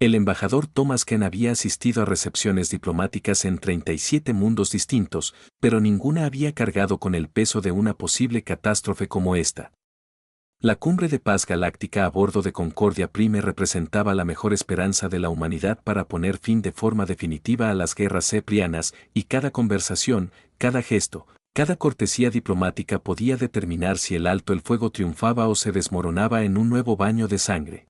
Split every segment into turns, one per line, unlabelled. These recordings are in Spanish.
El embajador Thomas Ken había asistido a recepciones diplomáticas en 37 mundos distintos, pero ninguna había cargado con el peso de una posible catástrofe como esta. La cumbre de paz galáctica a bordo de Concordia Prime representaba la mejor esperanza de la humanidad para poner fin de forma definitiva a las guerras ceprianas, y cada conversación, cada gesto, cada cortesía diplomática podía determinar si el alto el fuego triunfaba o se desmoronaba en un nuevo baño de sangre.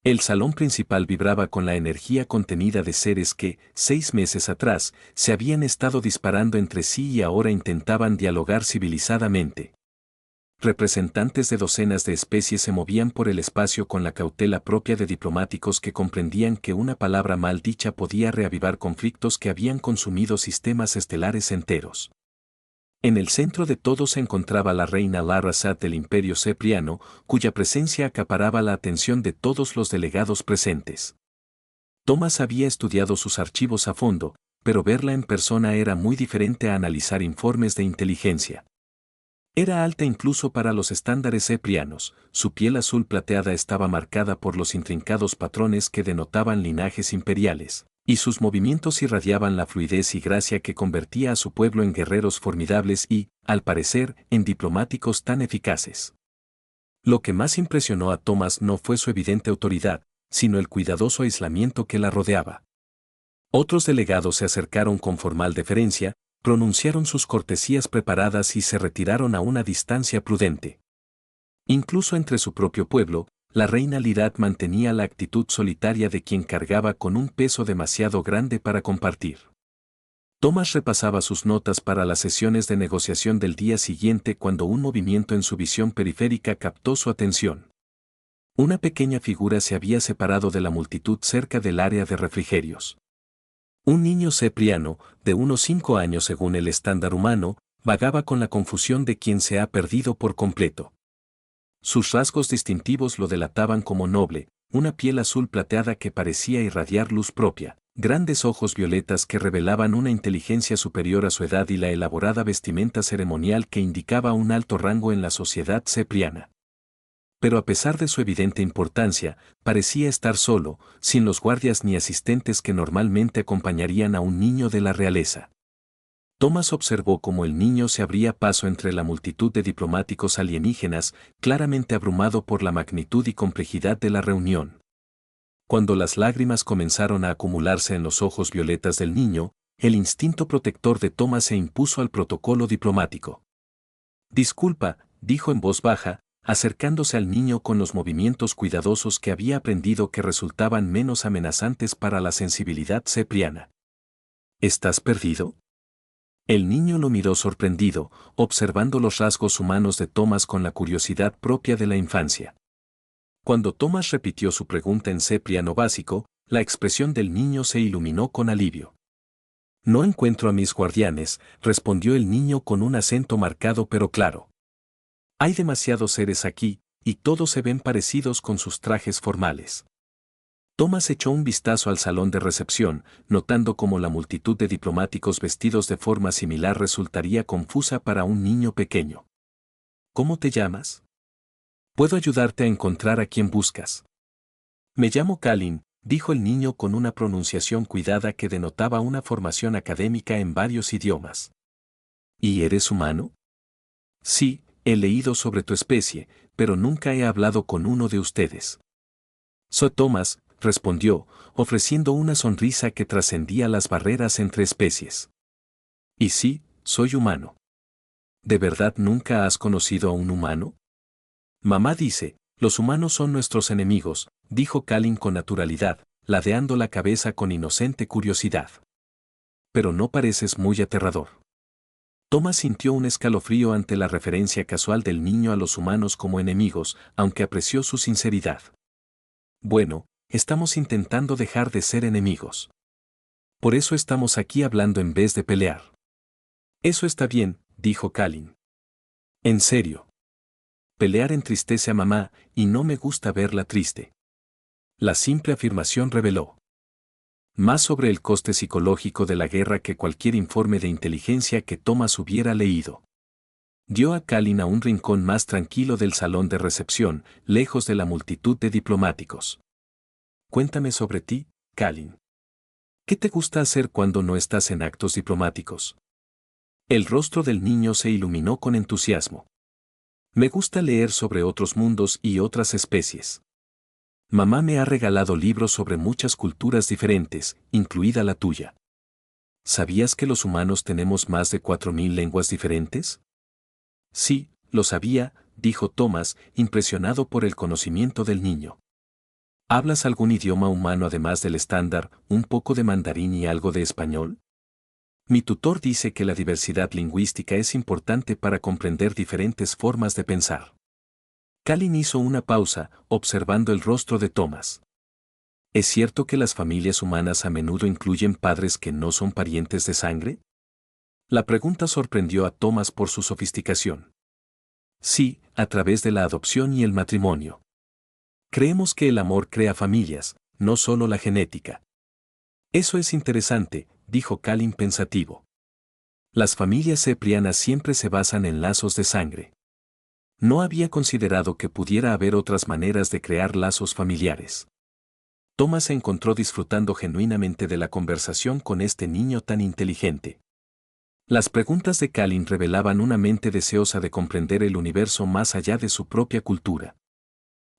El salón principal vibraba con la energía contenida de seres que, 6 meses atrás, se habían estado disparando entre sí y ahora intentaban dialogar civilizadamente. Representantes de docenas de especies se movían por el espacio con la cautela propia de diplomáticos que comprendían que una palabra mal dicha podía reavivar conflictos que habían consumido sistemas estelares enteros. En el centro de todo se encontraba la reina Larrasat del Imperio Cepriano, cuya presencia acaparaba la atención de todos los delegados presentes. Thomas había estudiado sus archivos a fondo, pero verla en persona era muy diferente a analizar informes de inteligencia. Era alta incluso para los estándares ceprianos, su piel azul plateada estaba marcada por los intrincados patrones que denotaban linajes imperiales, y sus movimientos irradiaban la fluidez y gracia que convertía a su pueblo en guerreros formidables y, al parecer, en diplomáticos tan eficaces. Lo que más impresionó a Thomas no fue su evidente autoridad, sino el cuidadoso aislamiento que la rodeaba. Otros delegados se acercaron con formal deferencia, pronunciaron sus cortesías preparadas y se retiraron a una distancia prudente. Incluso entre su propio pueblo, la reina Lirat mantenía la actitud solitaria de quien cargaba con un peso demasiado grande para compartir. Thomas repasaba sus notas para las sesiones de negociación del día siguiente cuando un movimiento en su visión periférica captó su atención. Una pequeña figura se había separado de la multitud cerca del área de refrigerios. Un niño cepriano, de unos 5 años según el estándar humano, vagaba con la confusión de quien se ha perdido por completo. Sus rasgos distintivos lo delataban como noble, una piel azul plateada que parecía irradiar luz propia, grandes ojos violetas que revelaban una inteligencia superior a su edad y la elaborada vestimenta ceremonial que indicaba un alto rango en la sociedad cepriana. Pero a pesar de su evidente importancia, parecía estar solo, sin los guardias ni asistentes que normalmente acompañarían a un niño de la realeza. Thomas observó cómo el niño se abría paso entre la multitud de diplomáticos alienígenas, claramente abrumado por la magnitud y complejidad de la reunión. Cuando las lágrimas comenzaron a acumularse en los ojos violetas del niño, el instinto protector de Thomas se impuso al protocolo diplomático. «Disculpa», dijo en voz baja, acercándose al niño con los movimientos cuidadosos que había aprendido que resultaban menos amenazantes para la sensibilidad cepriana. «¿Estás perdido?». El niño lo miró sorprendido, observando los rasgos humanos de Thomas con la curiosidad propia de la infancia. Cuando Thomas repitió su pregunta en cepriano básico, la expresión del niño se iluminó con alivio. «No encuentro a mis guardianes», respondió el niño con un acento marcado pero claro. «Hay demasiados seres aquí, y todos se ven parecidos con sus trajes formales». Thomas echó un vistazo al salón de recepción, notando cómo la multitud de diplomáticos vestidos de forma similar resultaría confusa para un niño pequeño. «¿Cómo te llamas?». «Puedo ayudarte a encontrar a quien buscas». «Me llamo Kalin», dijo el niño con una pronunciación cuidada que denotaba una formación académica en varios idiomas. «¿Y eres humano?». «Sí, he leído sobre tu especie, pero nunca he hablado con uno de ustedes». «Soy Thomas», respondió, ofreciendo una sonrisa que trascendía las barreras entre especies. «Y sí, soy humano». «¿De verdad nunca has conocido a un humano?». «Mamá dice, los humanos son nuestros enemigos», dijo Kalin con naturalidad, ladeando la cabeza con inocente curiosidad. «Pero no pareces muy aterrador». Thomas sintió un escalofrío ante la referencia casual del niño a los humanos como enemigos, aunque apreció su sinceridad. «Bueno, estamos intentando dejar de ser enemigos. Por eso estamos aquí hablando en vez de pelear». «Eso está bien», dijo Kalin. «En serio. Pelear entristece a mamá, y no me gusta verla triste». La simple afirmación reveló más sobre el coste psicológico de la guerra que cualquier informe de inteligencia que Thomas hubiera leído. Dio a Kalin a un rincón más tranquilo del salón de recepción, lejos de la multitud de diplomáticos. Cuéntame sobre ti, Kalin. ¿Qué te gusta hacer cuando no estás en actos diplomáticos? El rostro del niño se iluminó con entusiasmo. Me gusta leer sobre otros mundos y otras especies. Mamá me ha regalado libros sobre muchas culturas diferentes, incluida la tuya. ¿Sabías que los humanos tenemos más de 4000 lenguas diferentes? Sí, lo sabía, dijo Thomas, impresionado por el conocimiento del niño. ¿Hablas algún idioma humano además del estándar, un poco de mandarín y algo de español? Mi tutor dice que la diversidad lingüística es importante para comprender diferentes formas de pensar. Kalin hizo una pausa, observando el rostro de Thomas. ¿Es cierto que las familias humanas a menudo incluyen padres que no son parientes de sangre? La pregunta sorprendió a Thomas por su sofisticación. Sí, a través de la adopción y el matrimonio. Creemos que el amor crea familias, no solo la genética. Eso es interesante, dijo Kalin pensativo. Las familias ceprianas siempre se basan en lazos de sangre. No había considerado que pudiera haber otras maneras de crear lazos familiares. Thomas se encontró disfrutando genuinamente de la conversación con este niño tan inteligente. Las preguntas de Kalin revelaban una mente deseosa de comprender el universo más allá de su propia cultura.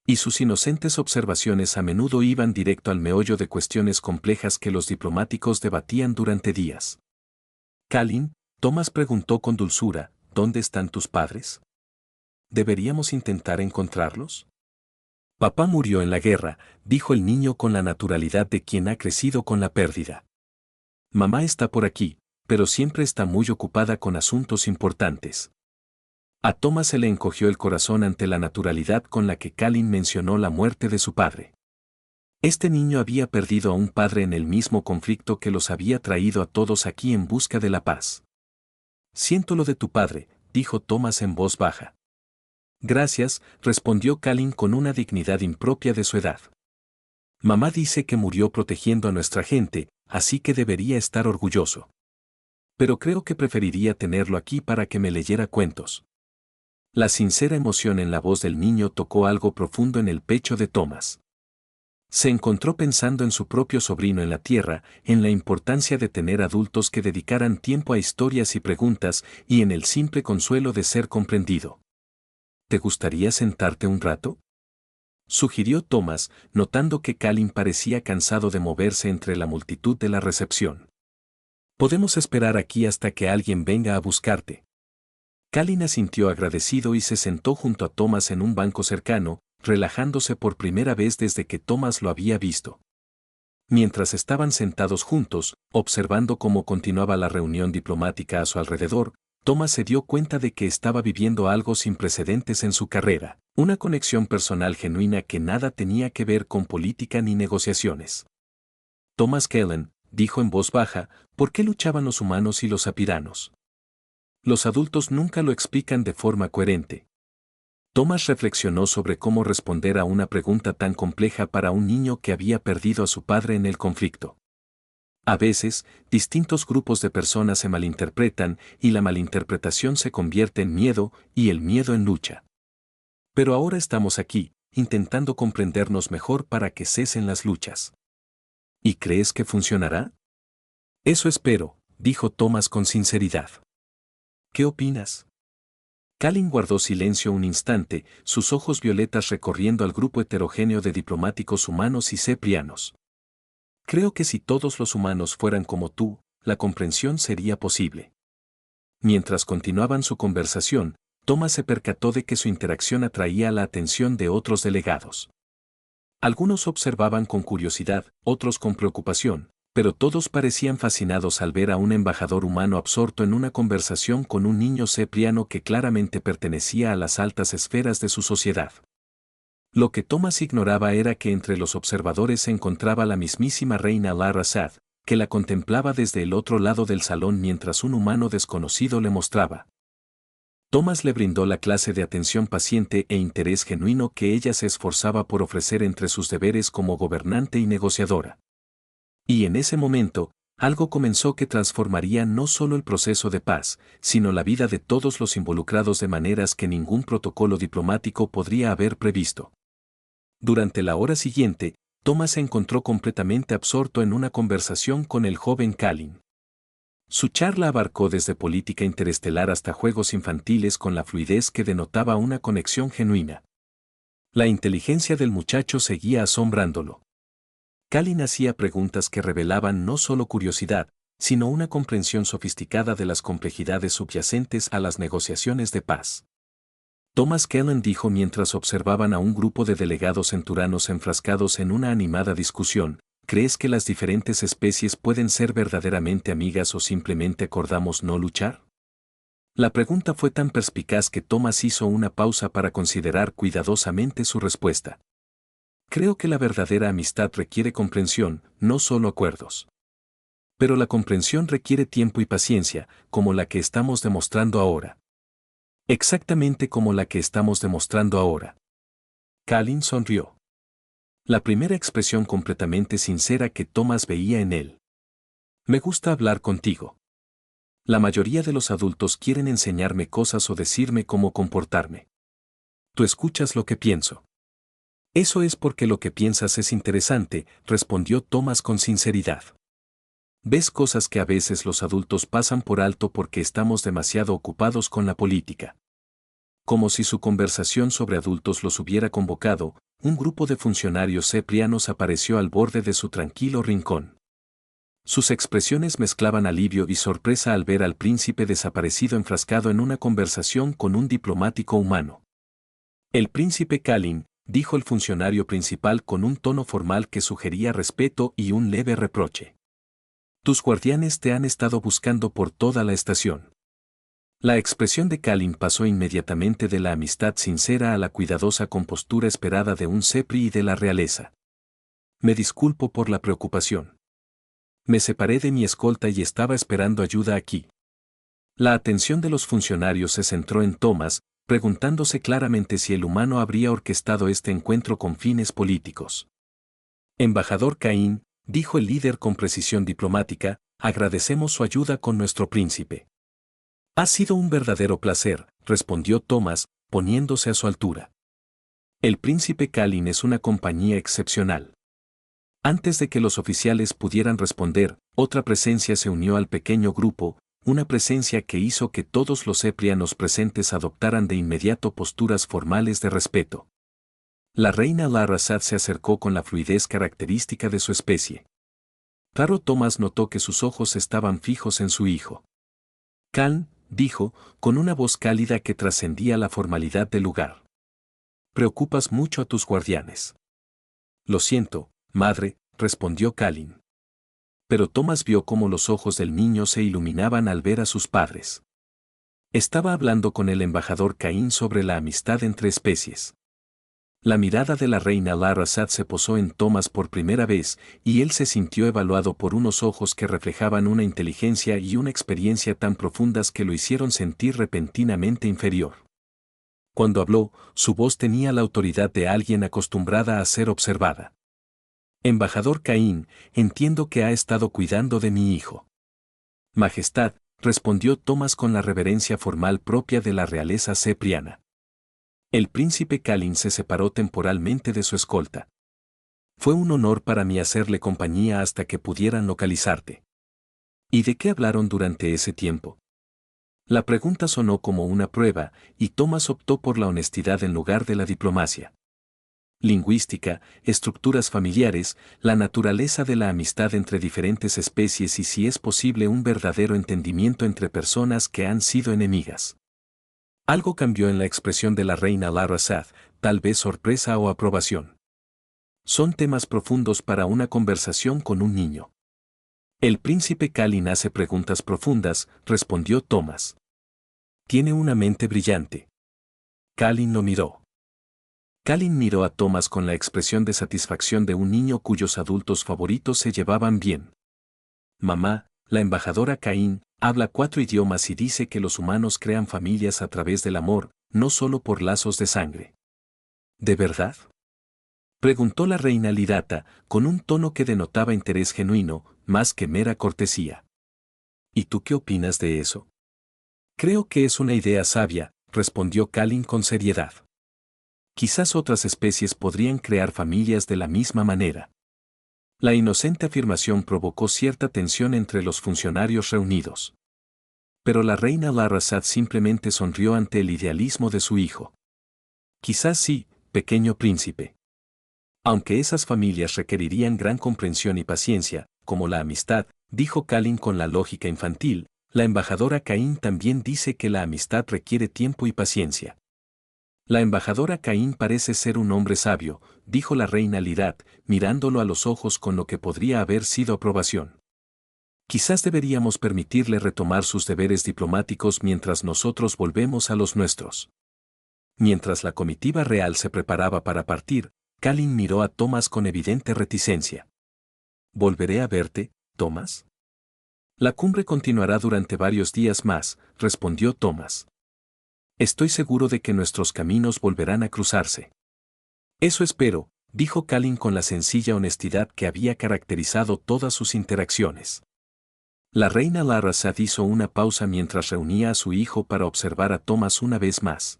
Y sus inocentes observaciones a menudo iban directo al meollo de cuestiones complejas que los diplomáticos debatían durante días. Kalin, Thomas preguntó con dulzura, ¿dónde están tus padres? ¿Deberíamos intentar encontrarlos? Papá murió en la guerra, dijo el niño con la naturalidad de quien ha crecido con la pérdida. Mamá está por aquí, pero siempre está muy ocupada con asuntos importantes. A Thomas se le encogió el corazón ante la naturalidad con la que Kalin mencionó la muerte de su padre. Este niño había perdido a un padre en el mismo conflicto que los había traído a todos aquí en busca de la paz. Siento lo de tu padre, dijo Thomas en voz baja. Gracias, respondió Kalin con una dignidad impropia de su edad. Mamá dice que murió protegiendo a nuestra gente, así que debería estar orgulloso. Pero creo que preferiría tenerlo aquí para que me leyera cuentos. La sincera emoción en la voz del niño tocó algo profundo en el pecho de Thomas. Se encontró pensando en su propio sobrino en la tierra, en la importancia de tener adultos que dedicaran tiempo a historias y preguntas, y en el simple consuelo de ser comprendido. ¿Te gustaría sentarte un rato?, sugirió Thomas, notando que Kalin parecía cansado de moverse entre la multitud de la recepción. Podemos esperar aquí hasta que alguien venga a buscarte. Kalin asintió agradecido y se sentó junto a Thomas en un banco cercano, relajándose por primera vez desde que Thomas lo había visto. Mientras estaban sentados juntos, observando cómo continuaba la reunión diplomática a su alrededor, Thomas se dio cuenta de que estaba viviendo algo sin precedentes en su carrera, una conexión personal genuina que nada tenía que ver con política ni negociaciones. Thomas Kellen, dijo en voz baja, ¿por qué luchaban los humanos y los apiranos? Los adultos nunca lo explican de forma coherente. Thomas reflexionó sobre cómo responder a una pregunta tan compleja para un niño que había perdido a su padre en el conflicto. A veces, distintos grupos de personas se malinterpretan y la malinterpretación se convierte en miedo y el miedo en lucha. Pero ahora estamos aquí, intentando comprendernos mejor para que cesen las luchas. ¿Y crees que funcionará? Eso espero, dijo Thomas con sinceridad. ¿Qué opinas? Kalin guardó silencio un instante, sus ojos violetas recorriendo al grupo heterogéneo de diplomáticos humanos y ceprianos. Creo que si todos los humanos fueran como tú, la comprensión sería posible. Mientras continuaban su conversación, Thomas se percató de que su interacción atraía la atención de otros delegados. Algunos observaban con curiosidad, otros con preocupación, pero todos parecían fascinados al ver a un embajador humano absorto en una conversación con un niño cepriano que claramente pertenecía a las altas esferas de su sociedad. Lo que Thomas ignoraba era que entre los observadores se encontraba la mismísima reina Lara Sad, que la contemplaba desde el otro lado del salón mientras un humano desconocido le mostraba. Thomas le brindó la clase de atención paciente e interés genuino que ella se esforzaba por ofrecer entre sus deberes como gobernante y negociadora. Y en ese momento, algo comenzó que transformaría no solo el proceso de paz, sino la vida de todos los involucrados de maneras que ningún protocolo diplomático podría haber previsto. Durante la hora siguiente, Thomas se encontró completamente absorto en una conversación con el joven Kalin. Su charla abarcó desde política interestelar hasta juegos infantiles con la fluidez que denotaba una conexión genuina. La inteligencia del muchacho seguía asombrándolo. Kalin hacía preguntas que revelaban no solo curiosidad, sino una comprensión sofisticada de las complejidades subyacentes a las negociaciones de paz. Thomas Kellen dijo mientras observaban a un grupo de delegados centuranos enfrascados en una animada discusión: ¿crees que las diferentes especies pueden ser verdaderamente amigas o simplemente acordamos no luchar? La pregunta fue tan perspicaz que Thomas hizo una pausa para considerar cuidadosamente su respuesta. Creo que la verdadera amistad requiere comprensión, no solo acuerdos. Pero la comprensión requiere tiempo y paciencia, como la que estamos demostrando ahora. Exactamente como la que estamos demostrando ahora. Kalin sonrió. La primera expresión completamente sincera que Thomas veía en él. Me gusta hablar contigo. La mayoría de los adultos quieren enseñarme cosas o decirme cómo comportarme. Tú escuchas lo que pienso. Eso es porque lo que piensas es interesante, respondió Thomas con sinceridad. Ves cosas que a veces los adultos pasan por alto porque estamos demasiado ocupados con la política. Como si su conversación sobre adultos los hubiera convocado, un grupo de funcionarios ceprianos apareció al borde de su tranquilo rincón. Sus expresiones mezclaban alivio y sorpresa al ver al príncipe desaparecido enfrascado en una conversación con un diplomático humano. El príncipe Kalin, dijo el funcionario principal con un tono formal que sugería respeto y un leve reproche. Tus guardianes te han estado buscando por toda la estación. La expresión de Kalin pasó inmediatamente de la amistad sincera a la cuidadosa compostura esperada de un cepri y de la realeza. Me disculpo por la preocupación. Me separé de mi escolta y estaba esperando ayuda aquí. La atención de los funcionarios se centró en Thomas, preguntándose claramente si el humano habría orquestado este encuentro con fines políticos. Embajador Caín, dijo el líder con precisión diplomática, agradecemos su ayuda con nuestro príncipe. Ha sido un verdadero placer, respondió Thomas, poniéndose a su altura. El príncipe Kalin es una compañía excepcional. Antes de que los oficiales pudieran responder, otra presencia se unió al pequeño grupo, una presencia que hizo que todos los ceprianos presentes adoptaran de inmediato posturas formales de respeto. La reina Larrasad se acercó con la fluidez característica de su especie. Claro, Thomas notó que sus ojos estaban fijos en su hijo. Kaln, dijo, con una voz cálida que trascendía la formalidad del lugar. Preocupas mucho a tus guardianes. Lo siento, madre, respondió Kalin. Pero Thomas vio cómo los ojos del niño se iluminaban al ver a sus padres. Estaba hablando con el embajador Caín sobre la amistad entre especies. La mirada de la reina Larrasad se posó en Thomas por primera vez, y él se sintió evaluado por unos ojos que reflejaban una inteligencia y una experiencia tan profundas que lo hicieron sentir repentinamente inferior. Cuando habló, su voz tenía la autoridad de alguien acostumbrada a ser observada. Embajador Caín, entiendo que ha estado cuidando de mi hijo. Majestad, respondió Thomas con la reverencia formal propia de la realeza cepriana. El príncipe Kalin se separó temporalmente de su escolta. Fue un honor para mí hacerle compañía hasta que pudieran localizarte. ¿Y de qué hablaron durante ese tiempo? La pregunta sonó como una prueba, y Thomas optó por la honestidad en lugar de la diplomacia. Lingüística, estructuras familiares, la naturaleza de la amistad entre diferentes especies y si es posible un verdadero entendimiento entre personas que han sido enemigas. Algo cambió en la expresión de la reina Larrasad, tal vez sorpresa o aprobación. Son temas profundos para una conversación con un niño. El príncipe Kalin hace preguntas profundas, respondió Thomas. Tiene una mente brillante. Kalin lo miró. Kalin miró a Thomas con la expresión de satisfacción de un niño cuyos adultos favoritos se llevaban bien. Mamá, la embajadora Caín, habla 4 idiomas y dice que los humanos crean familias a través del amor, no solo por lazos de sangre. ¿De verdad? Preguntó la reina Lidata, con un tono que denotaba interés genuino, más que mera cortesía. ¿Y tú qué opinas de eso? Creo que es una idea sabia, respondió Kalin con seriedad. Quizás otras especies podrían crear familias de la misma manera. La inocente afirmación provocó cierta tensión entre los funcionarios reunidos. Pero la reina Larrasad simplemente sonrió ante el idealismo de su hijo. Quizás sí, pequeño príncipe. Aunque esas familias requerirían gran comprensión y paciencia, como la amistad, dijo Kalin con la lógica infantil, la embajadora Caín también dice que la amistad requiere tiempo y paciencia. La embajadora Caín parece ser un hombre sabio, dijo la reina Lirat, mirándolo a los ojos con lo que podría haber sido aprobación. Quizás deberíamos permitirle retomar sus deberes diplomáticos mientras nosotros volvemos a los nuestros. Mientras la comitiva real se preparaba para partir, Kalin miró a Thomas con evidente reticencia. ¿Volveré a verte, Thomas? La cumbre continuará durante varios días más, respondió Thomas. Estoy seguro de que nuestros caminos volverán a cruzarse. Eso espero, dijo Kalin con la sencilla honestidad que había caracterizado todas sus interacciones. La reina Larrasad hizo una pausa mientras reunía a su hijo para observar a Thomas una vez más.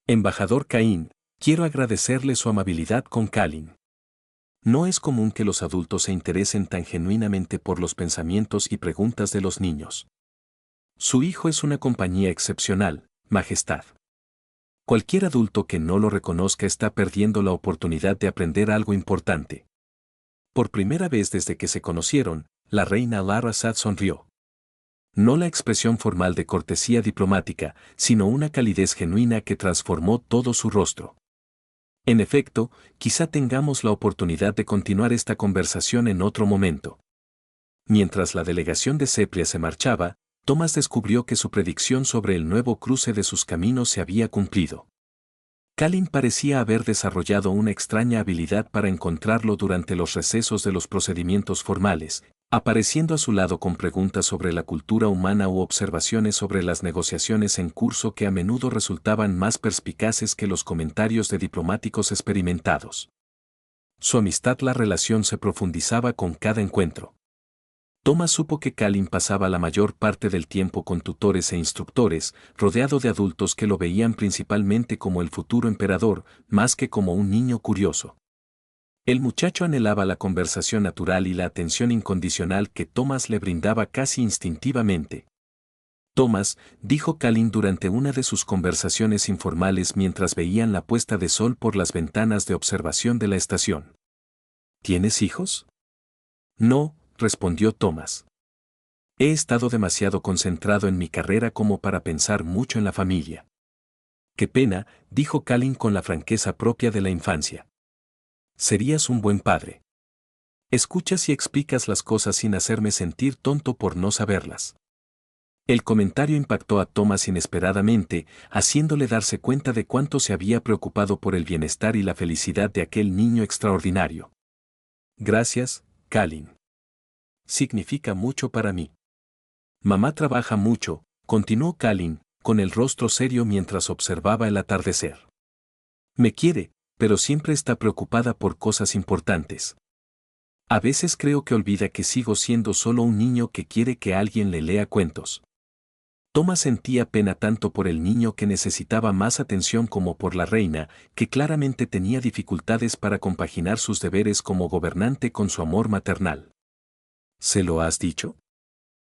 Embajador Caín, quiero agradecerle su amabilidad con Kalin. No es común que los adultos se interesen tan genuinamente por los pensamientos y preguntas de los niños. Su hijo es una compañía excepcional, Majestad. Cualquier adulto que no lo reconozca está perdiendo la oportunidad de aprender algo importante. Por primera vez desde que se conocieron, la reina Larrasad sonrió. No la expresión formal de cortesía diplomática, sino una calidez genuina que transformó todo su rostro. En efecto, quizá tengamos la oportunidad de continuar esta conversación en otro momento. Mientras la delegación de Sepria se marchaba, Thomas descubrió que su predicción sobre el nuevo cruce de sus caminos se había cumplido. Kalin parecía haber desarrollado una extraña habilidad para encontrarlo durante los recesos de los procedimientos formales, apareciendo a su lado con preguntas sobre la cultura humana u observaciones sobre las negociaciones en curso que a menudo resultaban más perspicaces que los comentarios de diplomáticos experimentados. Su amistad, la relación se profundizaba con cada encuentro. Thomas supo que Kalin pasaba la mayor parte del tiempo con tutores e instructores, rodeado de adultos que lo veían principalmente como el futuro emperador, más que como un niño curioso. El muchacho anhelaba la conversación natural y la atención incondicional que Thomas le brindaba casi instintivamente. Thomas, dijo Kalin durante una de sus conversaciones informales mientras veían la puesta de sol por las ventanas de observación de la estación. ¿Tienes hijos? No, respondió Thomas. He estado demasiado concentrado en mi carrera como para pensar mucho en la familia. Qué pena, dijo Kalin con la franqueza propia de la infancia. Serías un buen padre. Escuchas y explicas las cosas sin hacerme sentir tonto por no saberlas. El comentario impactó a Thomas inesperadamente, haciéndole darse cuenta de cuánto se había preocupado por el bienestar y la felicidad de aquel niño extraordinario. Gracias, Kalin. Significa mucho para mí. Mamá trabaja mucho, continuó Kalin, con el rostro serio mientras observaba el atardecer. Me quiere, pero siempre está preocupada por cosas importantes. A veces creo que olvida que sigo siendo solo un niño que quiere que alguien le lea cuentos. Thomas sentía pena tanto por el niño que necesitaba más atención como por la reina, que claramente tenía dificultades para compaginar sus deberes como gobernante con su amor maternal. ¿Se lo has dicho?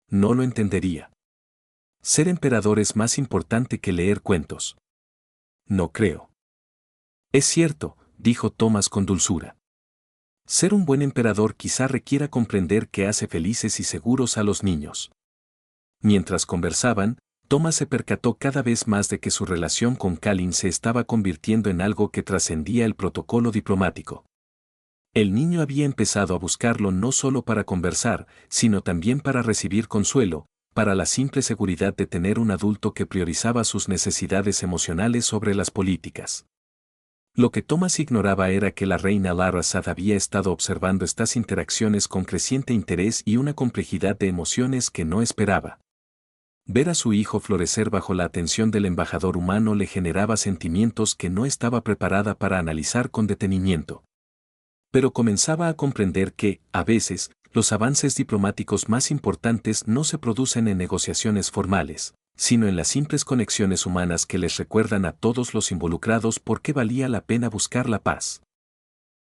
No lo entendería. Ser emperador es más importante que leer cuentos. No creo. Es cierto, dijo Thomas con dulzura. Ser un buen emperador quizá requiera comprender que hace felices y seguros a los niños. Mientras conversaban, Thomas se percató cada vez más de que su relación con Kalin se estaba convirtiendo en algo que trascendía el protocolo diplomático. El niño había empezado a buscarlo no solo para conversar, sino también para recibir consuelo, para la simple seguridad de tener un adulto que priorizaba sus necesidades emocionales sobre las políticas. Lo que Thomas ignoraba era que la reina Larrasad había estado observando estas interacciones con creciente interés y una complejidad de emociones que no esperaba. Ver a su hijo florecer bajo la atención del embajador humano le generaba sentimientos que no estaba preparada para analizar con detenimiento. Pero comenzaba a comprender que, a veces, los avances diplomáticos más importantes no se producen en negociaciones formales, sino en las simples conexiones humanas que les recuerdan a todos los involucrados por qué valía la pena buscar la paz.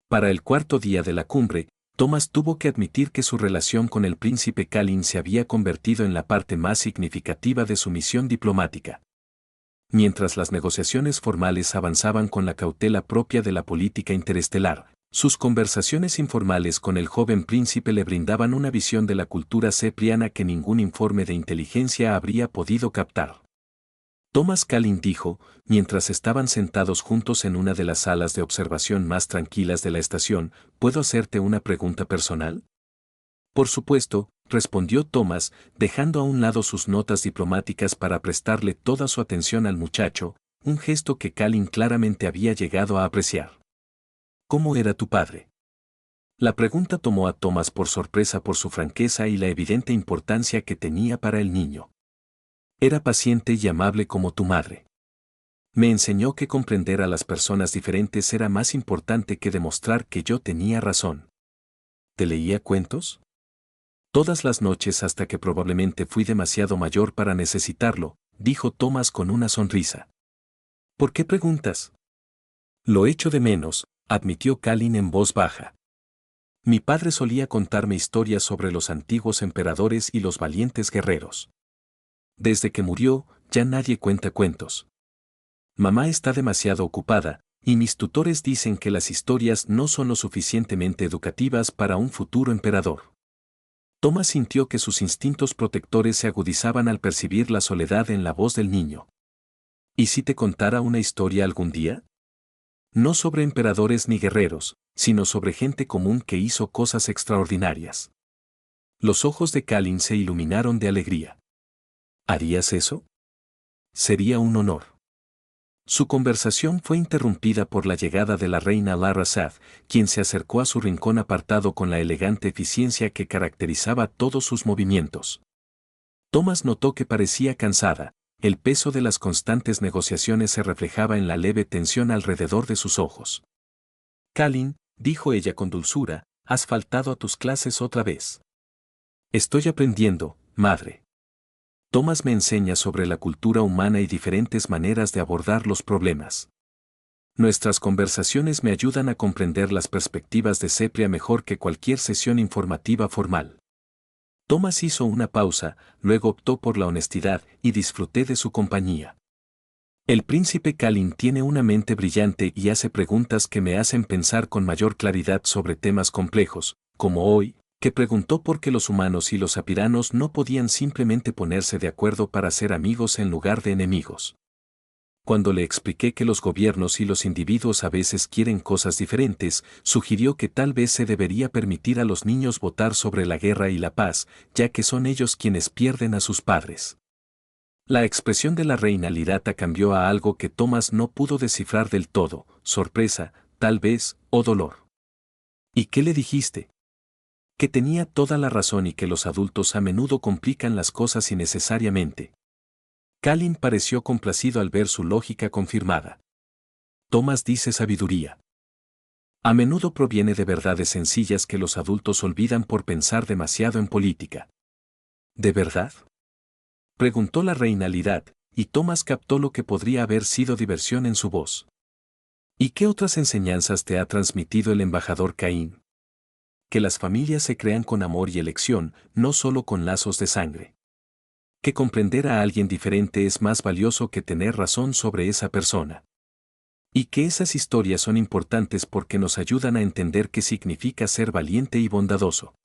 Para el cuarto día de la cumbre, Thomas tuvo que admitir que su relación con el príncipe Kalin se había convertido en la parte más significativa de su misión diplomática. Mientras las negociaciones formales avanzaban con la cautela propia de la política interestelar, sus conversaciones informales con el joven príncipe le brindaban una visión de la cultura cepriana que ningún informe de inteligencia habría podido captar. Thomas Kalin dijo, mientras estaban sentados juntos en una de las salas de observación más tranquilas de la estación, ¿puedo hacerte una pregunta personal? Por supuesto, respondió Thomas, dejando a un lado sus notas diplomáticas para prestarle toda su atención al muchacho, un gesto que Kalin claramente había llegado a apreciar. ¿Cómo era tu padre? La pregunta tomó a Thomas por sorpresa por su franqueza y la evidente importancia que tenía para el niño. Era paciente y amable como tu madre. Me enseñó que comprender a las personas diferentes era más importante que demostrar que yo tenía razón. ¿Te leía cuentos? Todas las noches hasta que probablemente fui demasiado mayor para necesitarlo, dijo Thomas con una sonrisa. ¿Por qué preguntas? Lo echo de menos, admitió Kalin en voz baja. Mi padre solía contarme historias sobre los antiguos emperadores y los valientes guerreros. Desde que murió, ya nadie cuenta cuentos. Mamá está demasiado ocupada, y mis tutores dicen que las historias no son lo suficientemente educativas para un futuro emperador. Thomas sintió que sus instintos protectores se agudizaban al percibir la soledad en la voz del niño. ¿Y si te contara una historia algún día? No sobre emperadores ni guerreros, sino sobre gente común que hizo cosas extraordinarias. Los ojos de Kalin se iluminaron de alegría. ¿Harías eso? Sería un honor. Su conversación fue interrumpida por la llegada de la reina Lara Sad, quien se acercó a su rincón apartado con la elegante eficiencia que caracterizaba todos sus movimientos. Thomas notó que parecía cansada, el peso de las constantes negociaciones se reflejaba en la leve tensión alrededor de sus ojos. Kalin, dijo ella con dulzura, has faltado a tus clases otra vez. Estoy aprendiendo, madre. Thomas me enseña sobre la cultura humana y diferentes maneras de abordar los problemas. Nuestras conversaciones me ayudan a comprender las perspectivas de Sepria mejor que cualquier sesión informativa formal. Thomas hizo una pausa, luego optó por la honestidad y disfruté de su compañía. El príncipe Kalin tiene una mente brillante y hace preguntas que me hacen pensar con mayor claridad sobre temas complejos, como hoy, que preguntó por qué los humanos y los apiranos no podían simplemente ponerse de acuerdo para ser amigos en lugar de enemigos. Cuando le expliqué que los gobiernos y los individuos a veces quieren cosas diferentes, sugirió que tal vez se debería permitir a los niños votar sobre la guerra y la paz, ya que son ellos quienes pierden a sus padres. La expresión de la reina Lirata cambió a algo que Thomas no pudo descifrar del todo, sorpresa, tal vez, o dolor. ¿Y qué le dijiste? Que tenía toda la razón y que los adultos a menudo complican las cosas innecesariamente. Kalin pareció complacido al ver su lógica confirmada. Thomas dice sabiduría. A menudo proviene de verdades sencillas que los adultos olvidan por pensar demasiado en política. ¿De verdad? Preguntó la reina Lirat, y Thomas captó lo que podría haber sido diversión en su voz. ¿Y qué otras enseñanzas te ha transmitido el embajador Caín? Que las familias se crean con amor y elección, no solo con lazos de sangre. Que comprender a alguien diferente es más valioso que tener razón sobre esa persona. Y que esas historias son importantes porque nos ayudan a entender qué significa ser valiente y bondadoso.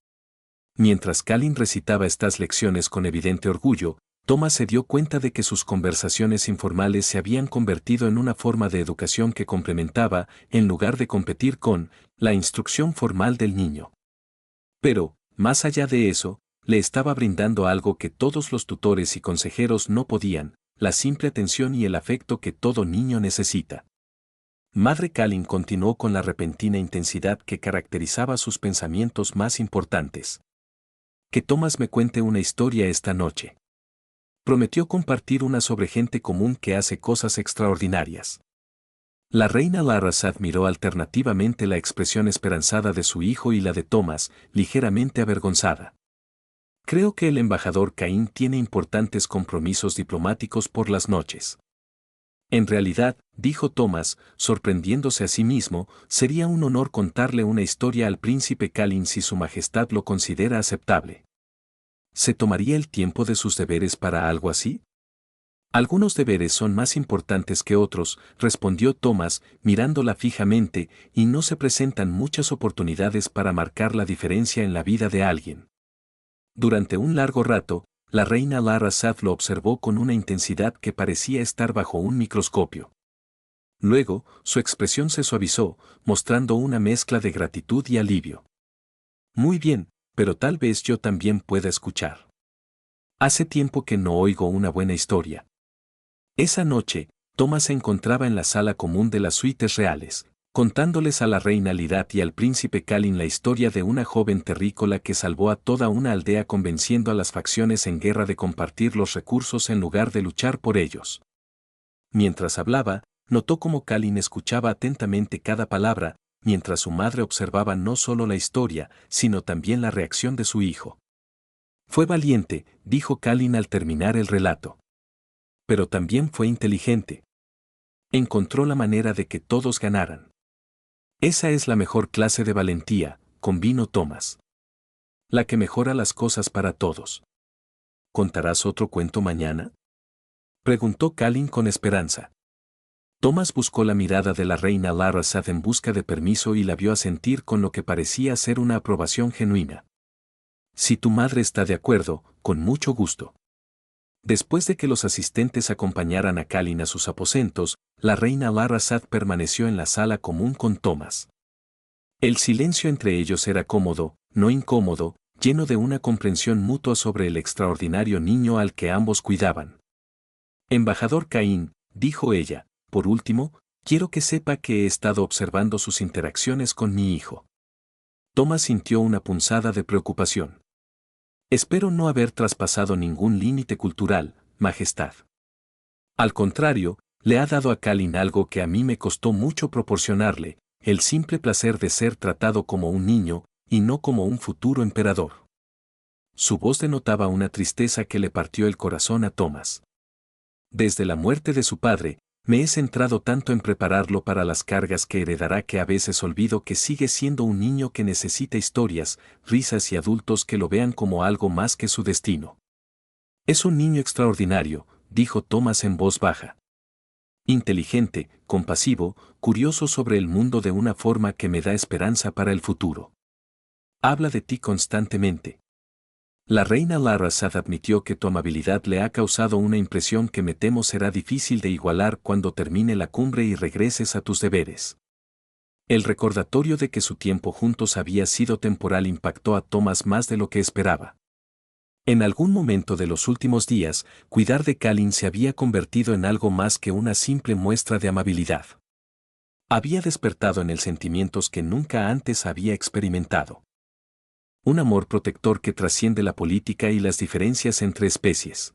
Mientras Kalin recitaba estas lecciones con evidente orgullo, Thomas se dio cuenta de que sus conversaciones informales se habían convertido en una forma de educación que complementaba, en lugar de competir con, la instrucción formal del niño. Pero, más allá de eso, le estaba brindando algo que todos los tutores y consejeros no podían, la simple atención y el afecto que todo niño necesita. Madre Kalin continuó con la repentina intensidad que caracterizaba sus pensamientos más importantes. Que Thomas me cuente una historia esta noche. Prometió compartir una sobre gente común que hace cosas extraordinarias. La reina Larrazad miró alternativamente la expresión esperanzada de su hijo y la de Thomas, ligeramente avergonzada. Creo que el embajador Caín tiene importantes compromisos diplomáticos por las noches. En realidad, dijo Thomas, sorprendiéndose a sí mismo, sería un honor contarle una historia al príncipe Calín si su majestad lo considera aceptable. ¿Se tomaría el tiempo de sus deberes para algo así? Algunos deberes son más importantes que otros, respondió Thomas, mirándola fijamente, y no se presentan muchas oportunidades para marcar la diferencia en la vida de alguien. Durante un largo rato, la reina Larrazad lo observó con una intensidad que parecía estar bajo un microscopio. Luego, su expresión se suavizó, mostrando una mezcla de gratitud y alivio. Muy bien, pero tal vez yo también pueda escuchar. Hace tiempo que no oigo una buena historia. Esa noche, Thomas se encontraba en la sala común de las suites reales, contándoles a la reina Lidat y al príncipe Calín la historia de una joven terrícola que salvó a toda una aldea convenciendo a las facciones en guerra de compartir los recursos en lugar de luchar por ellos. Mientras hablaba, notó cómo Calín escuchaba atentamente cada palabra, mientras su madre observaba no solo la historia, sino también la reacción de su hijo. Fue valiente, dijo Calín al terminar el relato. Pero también fue inteligente. Encontró la manera de que todos ganaran. Esa es la mejor clase de valentía, convino Thomas. La que mejora las cosas para todos. ¿Contarás otro cuento mañana?, preguntó Calín con esperanza. Thomas buscó la mirada de la reina Larrazad en busca de permiso y la vio asentir con lo que parecía ser una aprobación genuina. Si tu madre está de acuerdo, con mucho gusto. Después de que los asistentes acompañaran a Calín a sus aposentos, la reina Larrazad permaneció en la sala común con Thomas. El silencio entre ellos era cómodo, no incómodo, lleno de una comprensión mutua sobre el extraordinario niño al que ambos cuidaban. Embajador Caín, dijo ella, por último, quiero que sepa que he estado observando sus interacciones con mi hijo. Thomas sintió una punzada de preocupación. Espero no haber traspasado ningún límite cultural, Majestad. Al contrario, le ha dado a Calín algo que a mí me costó mucho proporcionarle, el simple placer de ser tratado como un niño, y no como un futuro emperador. Su voz denotaba una tristeza que le partió el corazón a Thomas. Desde la muerte de su padre, me he centrado tanto en prepararlo para las cargas que heredará que a veces olvido que sigue siendo un niño que necesita historias, risas y adultos que lo vean como algo más que su destino. Es un niño extraordinario, dijo Thomas en voz baja. Inteligente, compasivo, curioso sobre el mundo de una forma que me da esperanza para el futuro. Habla de ti constantemente. La reina Larrazad admitió que tu amabilidad le ha causado una impresión que me temo será difícil de igualar cuando termine la cumbre y regreses a tus deberes. El recordatorio de que su tiempo juntos había sido temporal impactó a Thomas más de lo que esperaba. En algún momento de los últimos días, cuidar de Calín se había convertido en algo más que una simple muestra de amabilidad. Había despertado en él sentimientos que nunca antes había experimentado. Un amor protector que trasciende la política y las diferencias entre especies.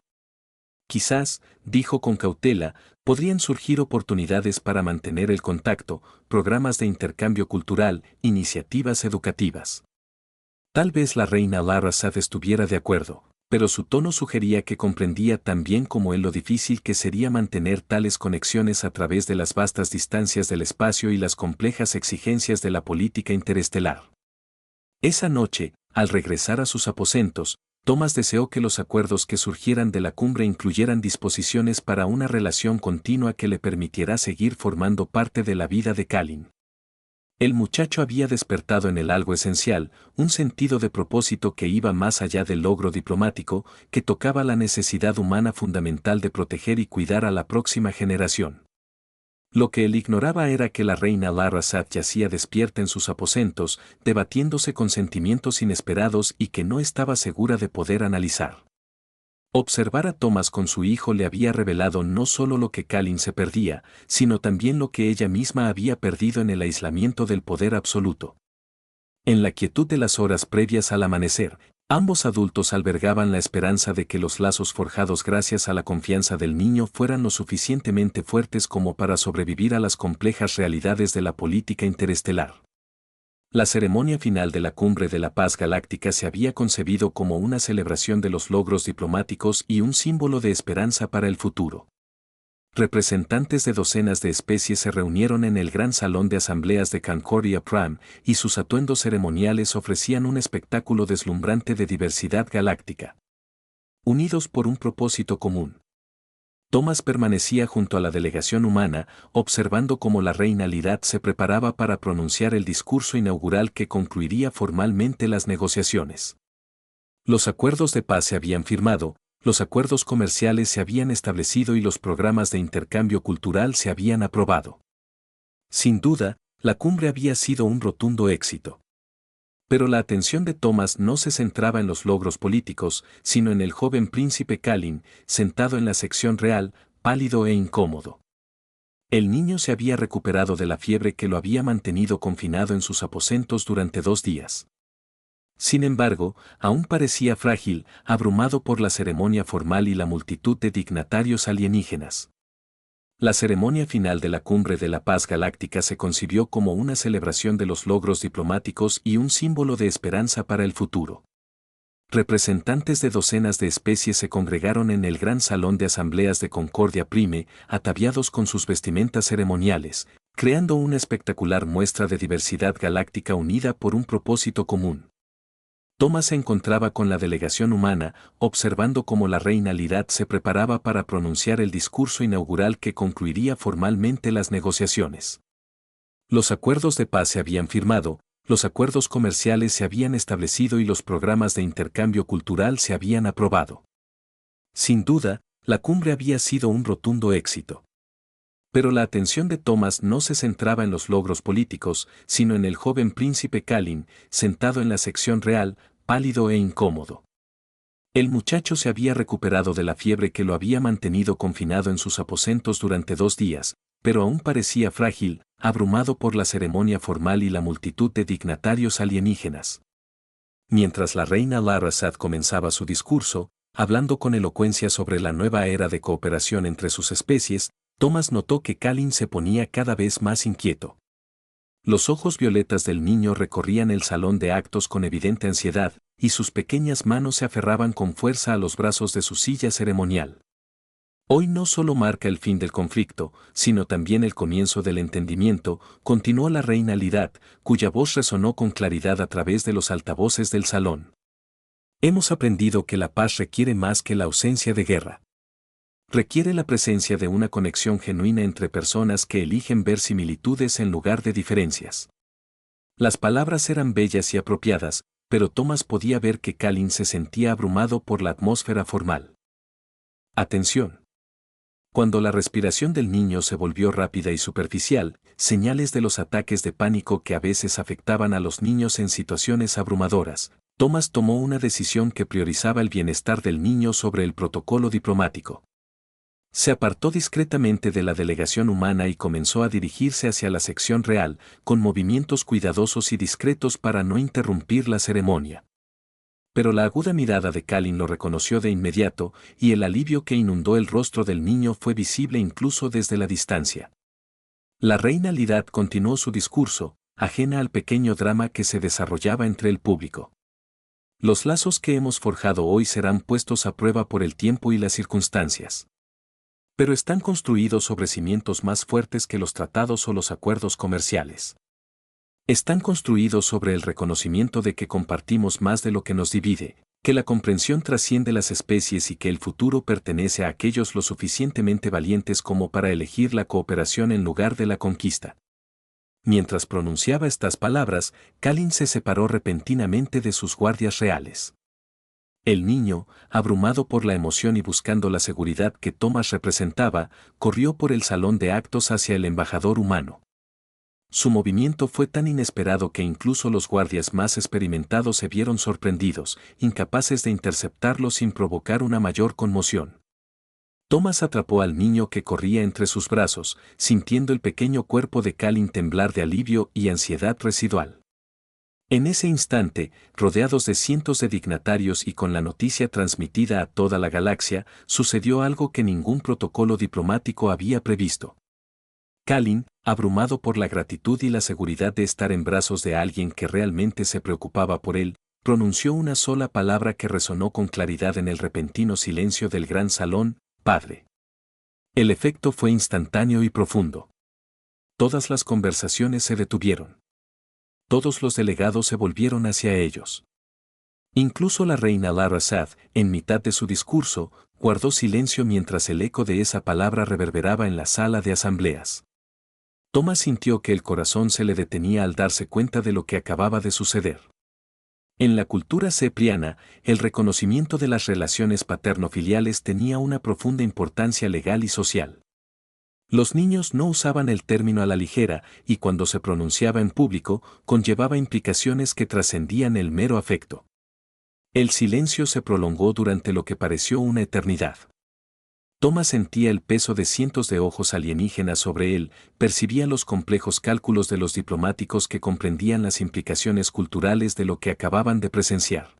Quizás, dijo con cautela, podrían surgir oportunidades para mantener el contacto, programas de intercambio cultural, iniciativas educativas. Tal vez la reina Larrazad estuviera de acuerdo, pero su tono sugería que comprendía tan bien como él lo difícil que sería mantener tales conexiones a través de las vastas distancias del espacio y las complejas exigencias de la política interestelar. Esa noche, al regresar a sus aposentos, Thomas deseó que los acuerdos que surgieran de la cumbre incluyeran disposiciones para una relación continua que le permitiera seguir formando parte de la vida de Calín. El muchacho había despertado en él algo esencial, un sentido de propósito que iba más allá del logro diplomático, que tocaba la necesidad humana fundamental de proteger y cuidar a la próxima generación. Lo que él ignoraba era que la reina Larrazad yacía despierta en sus aposentos, debatiéndose con sentimientos inesperados y que no estaba segura de poder analizar. Observar a Thomas con su hijo le había revelado no solo lo que Calín se perdía, sino también lo que ella misma había perdido en el aislamiento del poder absoluto. En la quietud de las horas previas al amanecer, Ambos adultos albergaban la esperanza de que los lazos forjados gracias a la confianza del niño fueran lo suficientemente fuertes como para sobrevivir a las complejas realidades de la política interestelar. La ceremonia final de la Cumbre de la Paz Galáctica se había concebido como una celebración de los logros diplomáticos y un símbolo de esperanza para el futuro. Representantes de docenas de especies se reunieron en el gran salón de asambleas de Concordia Prime y sus atuendos ceremoniales ofrecían un espectáculo deslumbrante de diversidad galáctica. Unidos por un propósito común. Thomas permanecía junto a la delegación humana, observando cómo la reina Lyrat se preparaba para pronunciar el discurso inaugural que concluiría formalmente las negociaciones. Los acuerdos de paz se habían firmado, los acuerdos comerciales se habían establecido y los programas de intercambio cultural se habían aprobado. Sin duda, la cumbre había sido un rotundo éxito. Pero la atención de Thomas no se centraba en los logros políticos, sino en el joven príncipe Kalin, sentado en la sección real, pálido e incómodo. El niño se había recuperado de la fiebre que lo había mantenido confinado en sus aposentos durante 2 días. Sin embargo, aún parecía frágil, abrumado por la ceremonia formal y la multitud de dignatarios alienígenas. La ceremonia final de la Cumbre de la Paz Galáctica se concibió como una celebración de los logros diplomáticos y un símbolo de esperanza para el futuro. Representantes de docenas de especies se congregaron en el gran salón de asambleas de Concordia Prime, ataviados con sus vestimentas ceremoniales, creando una espectacular muestra de diversidad galáctica unida por un propósito común. Thomas se encontraba con la delegación humana, observando cómo la reina Lyrat se preparaba para pronunciar el discurso inaugural que concluiría formalmente las negociaciones. Los acuerdos de paz se habían firmado, los acuerdos comerciales se habían establecido y los programas de intercambio cultural se habían aprobado. Sin duda, la cumbre había sido un rotundo éxito. Pero la atención de Thomas no se centraba en los logros políticos, sino en el joven príncipe Kalin, sentado en la sección real, pálido e incómodo. El muchacho se había recuperado de la fiebre que lo había mantenido confinado en sus aposentos durante 2 días, pero aún parecía frágil, abrumado por la ceremonia formal y la multitud de dignatarios alienígenas. Mientras la reina Larrasad comenzaba su discurso, hablando con elocuencia sobre la nueva era de cooperación entre sus especies, Thomas notó que Kalin se ponía cada vez más inquieto. Los ojos violetas del niño recorrían el salón de actos con evidente ansiedad, y sus pequeñas manos se aferraban con fuerza a los brazos de su silla ceremonial. Hoy no solo marca el fin del conflicto, sino también el comienzo del entendimiento, continuó la reina Lyrat, cuya voz resonó con claridad a través de los altavoces del salón. Hemos aprendido que la paz requiere más que la ausencia de guerra. Requiere la presencia de una conexión genuina entre personas que eligen ver similitudes en lugar de diferencias. Las palabras eran bellas y apropiadas, pero Thomas podía ver que Kalin se sentía abrumado por la atmósfera formal. Atención. Cuando la respiración del niño se volvió rápida y superficial, señales de los ataques de pánico que a veces afectaban a los niños en situaciones abrumadoras, Thomas tomó una decisión que priorizaba el bienestar del niño sobre el protocolo diplomático. Se apartó discretamente de la delegación humana y comenzó a dirigirse hacia la sección real, con movimientos cuidadosos y discretos para no interrumpir la ceremonia. Pero la aguda mirada de Kalin lo reconoció de inmediato, y el alivio que inundó el rostro del niño fue visible incluso desde la distancia. La reina Lyrat continuó su discurso, ajena al pequeño drama que se desarrollaba entre el público. Los lazos que hemos forjado hoy serán puestos a prueba por el tiempo y las circunstancias. Pero están construidos sobre cimientos más fuertes que los tratados o los acuerdos comerciales. Están construidos sobre el reconocimiento de que compartimos más de lo que nos divide, que la comprensión trasciende las especies y que el futuro pertenece a aquellos lo suficientemente valientes como para elegir la cooperación en lugar de la conquista. Mientras pronunciaba estas palabras, Kalin se separó repentinamente de sus guardias reales. El niño, abrumado por la emoción y buscando la seguridad que Thomas representaba, corrió por el salón de actos hacia el embajador humano. Su movimiento fue tan inesperado que incluso los guardias más experimentados se vieron sorprendidos, incapaces de interceptarlo sin provocar una mayor conmoción. Thomas atrapó al niño que corría entre sus brazos, sintiendo el pequeño cuerpo de Kalin temblar de alivio y ansiedad residual. En ese instante, rodeados de cientos de dignatarios y con la noticia transmitida a toda la galaxia, sucedió algo que ningún protocolo diplomático había previsto. Kalin, abrumado por la gratitud y la seguridad de estar en brazos de alguien que realmente se preocupaba por él, pronunció una sola palabra que resonó con claridad en el repentino silencio del gran salón: «Padre». El efecto fue instantáneo y profundo. Todas las conversaciones se detuvieron. Todos los delegados se volvieron hacia ellos. Incluso la reina Larasad, en mitad de su discurso, guardó silencio mientras el eco de esa palabra reverberaba en la sala de asambleas. Thomas sintió que el corazón se le detenía al darse cuenta de lo que acababa de suceder. En la cultura cepriana, el reconocimiento de las relaciones paterno-filiales tenía una profunda importancia legal y social. Los niños no usaban el término a la ligera y cuando se pronunciaba en público, conllevaba implicaciones que trascendían el mero afecto. El silencio se prolongó durante lo que pareció una eternidad. Thomas sentía el peso de cientos de ojos alienígenas sobre él, percibía los complejos cálculos de los diplomáticos que comprendían las implicaciones culturales de lo que acababan de presenciar.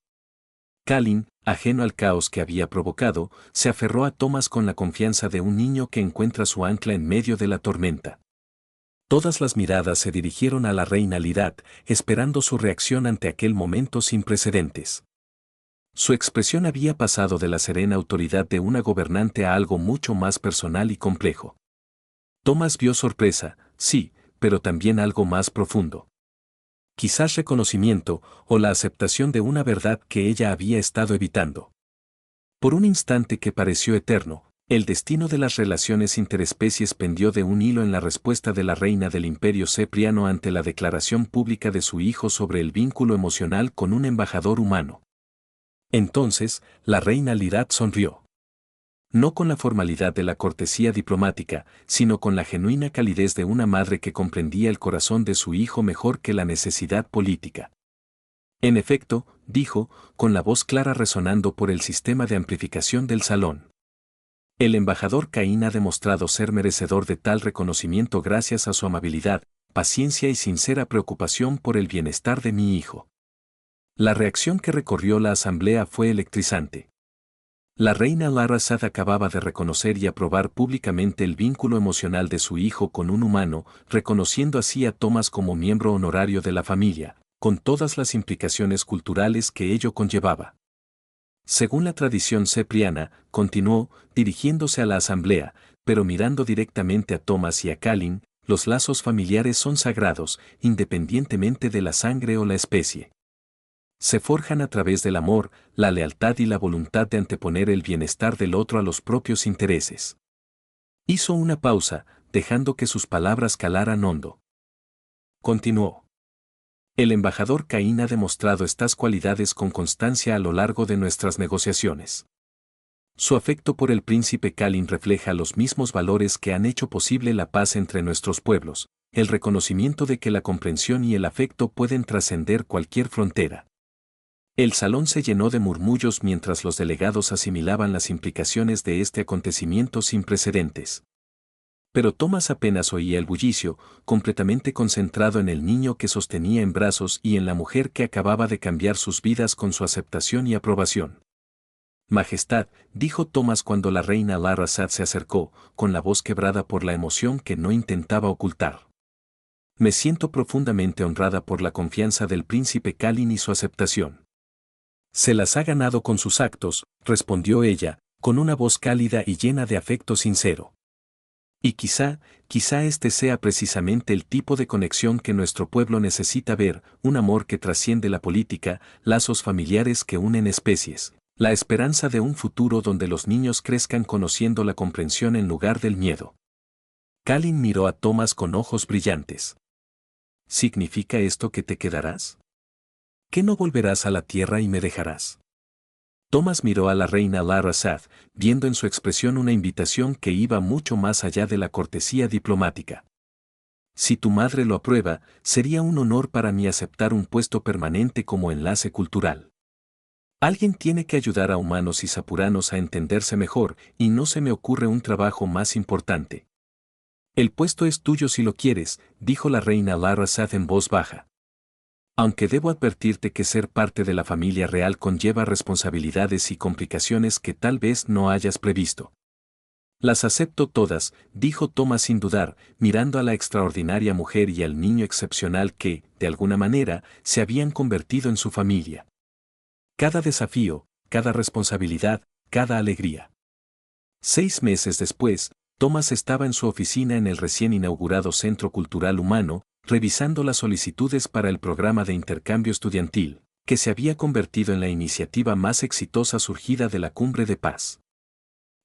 Kalin, ajeno al caos que había provocado, se aferró a Thomas con la confianza de un niño que encuentra su ancla en medio de la tormenta. Todas las miradas se dirigieron a la reina Lirat, esperando su reacción ante aquel momento sin precedentes. Su expresión había pasado de la serena autoridad de una gobernante a algo mucho más personal y complejo. Thomas vio sorpresa, sí, pero también algo más profundo. Quizás reconocimiento o la aceptación de una verdad que ella había estado evitando. Por un instante que pareció eterno, el destino de las relaciones interespecies pendió de un hilo en la respuesta de la reina del Imperio Cepriano ante la declaración pública de su hijo sobre el vínculo emocional con un embajador humano. Entonces, la reina Lirat sonrió. No con la formalidad de la cortesía diplomática, sino con la genuina calidez de una madre que comprendía el corazón de su hijo mejor que la necesidad política. En efecto, dijo, con la voz clara resonando por el sistema de amplificación del salón. El embajador Caín ha demostrado ser merecedor de tal reconocimiento gracias a su amabilidad, paciencia y sincera preocupación por el bienestar de mi hijo. La reacción que recorrió la asamblea fue electrizante. La reina Larasad acababa de reconocer y aprobar públicamente el vínculo emocional de su hijo con un humano, reconociendo así a Thomas como miembro honorario de la familia, con todas las implicaciones culturales que ello conllevaba. Según la tradición cepriana, continuó, dirigiéndose a la asamblea, pero mirando directamente a Thomas y a Kalin, los lazos familiares son sagrados, independientemente de la sangre o la especie. Se forjan a través del amor, la lealtad y la voluntad de anteponer el bienestar del otro a los propios intereses. Hizo una pausa, dejando que sus palabras calaran hondo. Continuó. El embajador Caín ha demostrado estas cualidades con constancia a lo largo de nuestras negociaciones. Su afecto por el príncipe Kalin refleja los mismos valores que han hecho posible la paz entre nuestros pueblos, el reconocimiento de que la comprensión y el afecto pueden trascender cualquier frontera. El salón se llenó de murmullos mientras los delegados asimilaban las implicaciones de este acontecimiento sin precedentes. Pero Thomas apenas oía el bullicio, completamente concentrado en el niño que sostenía en brazos y en la mujer que acababa de cambiar sus vidas con su aceptación y aprobación. Majestad, dijo Thomas cuando la reina Larasad se acercó, con la voz quebrada por la emoción que no intentaba ocultar. Me siento profundamente honrada por la confianza del príncipe Kalin y su aceptación. Se las ha ganado con sus actos, respondió ella, con una voz cálida y llena de afecto sincero. Y quizá este sea precisamente el tipo de conexión que nuestro pueblo necesita ver, un amor que trasciende la política, lazos familiares que unen especies, la esperanza de un futuro donde los niños crezcan conociendo la comprensión en lugar del miedo. Kalin miró a Thomas con ojos brillantes. ¿Significa esto que te quedarás? ¿Que no volverás a la tierra y me dejarás? Thomas miró a la reina Larasad, viendo en su expresión una invitación que iba mucho más allá de la cortesía diplomática. Si tu madre lo aprueba, sería un honor para mí aceptar un puesto permanente como enlace cultural. Alguien tiene que ayudar a humanos y sapuranos a entenderse mejor, y no se me ocurre un trabajo más importante. El puesto es tuyo si lo quieres, dijo la reina Larasad en voz baja. Aunque debo advertirte que ser parte de la familia real conlleva responsabilidades y complicaciones que tal vez no hayas previsto. Las acepto todas, dijo Thomas sin dudar, mirando a la extraordinaria mujer y al niño excepcional que, de alguna manera, se habían convertido en su familia. Cada desafío, cada responsabilidad, cada alegría. 6 meses después, Thomas estaba en su oficina en el recién inaugurado Centro Cultural Humano, revisando las solicitudes para el programa de intercambio estudiantil, que se había convertido en la iniciativa más exitosa surgida de la Cumbre de Paz.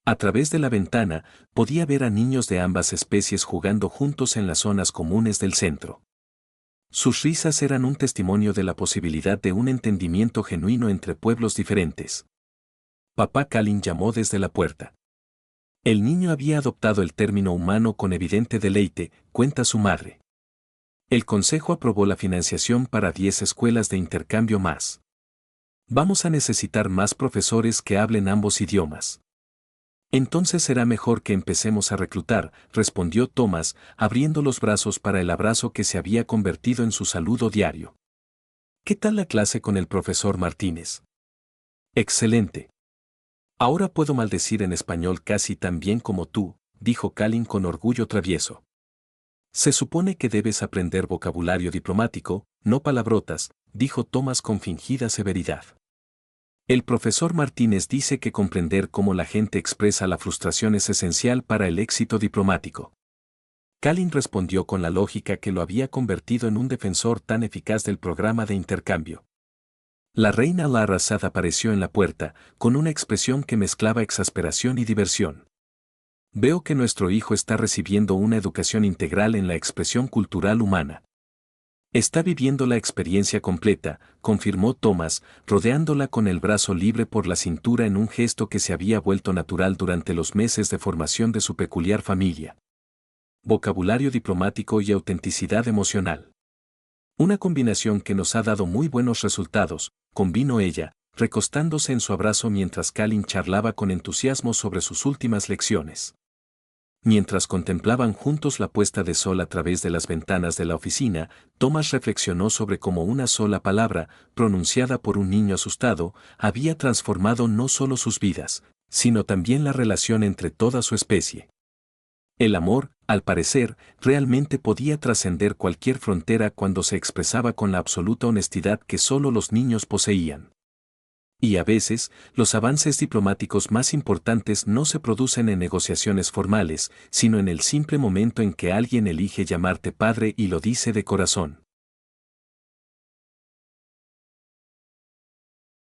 A través de la ventana, podía ver a niños de ambas especies jugando juntos en las zonas comunes del centro. Sus risas eran un testimonio de la posibilidad de un entendimiento genuino entre pueblos diferentes. Papá Calin llamó desde la puerta. El niño había adoptado el término humano con evidente deleite, cuenta su madre. El consejo aprobó la financiación para 10 escuelas de intercambio más. Vamos a necesitar más profesores que hablen ambos idiomas. Entonces será mejor que empecemos a reclutar, respondió Thomas, abriendo los brazos para el abrazo que se había convertido en su saludo diario. ¿Qué tal la clase con el profesor Martínez? Excelente. Ahora puedo maldecir en español casi tan bien como tú, dijo Calin con orgullo travieso. Se supone que debes aprender vocabulario diplomático, no palabrotas, dijo Thomas con fingida severidad. El profesor Martínez dice que comprender cómo la gente expresa la frustración es esencial para el éxito diplomático. Calin respondió con la lógica que lo había convertido en un defensor tan eficaz del programa de intercambio. La reina Larrazad apareció en la puerta, con una expresión que mezclaba exasperación y diversión. Veo que nuestro hijo está recibiendo una educación integral en la expresión cultural humana. Está viviendo la experiencia completa, confirmó Thomas, rodeándola con el brazo libre por la cintura en un gesto que se había vuelto natural durante los meses de formación de su peculiar familia. Vocabulario diplomático y autenticidad emocional. Una combinación que nos ha dado muy buenos resultados, convino ella, recostándose en su abrazo mientras Calin charlaba con entusiasmo sobre sus últimas lecciones. Mientras contemplaban juntos la puesta de sol a través de las ventanas de la oficina, Thomas reflexionó sobre cómo una sola palabra, pronunciada por un niño asustado, había transformado no solo sus vidas, sino también la relación entre toda su especie. El amor, al parecer, realmente podía trascender cualquier frontera cuando se expresaba con la absoluta honestidad que solo los niños poseían. Y a veces, los avances diplomáticos más importantes no se producen en negociaciones formales, sino en el simple momento en que alguien elige llamarte padre y lo dice de corazón.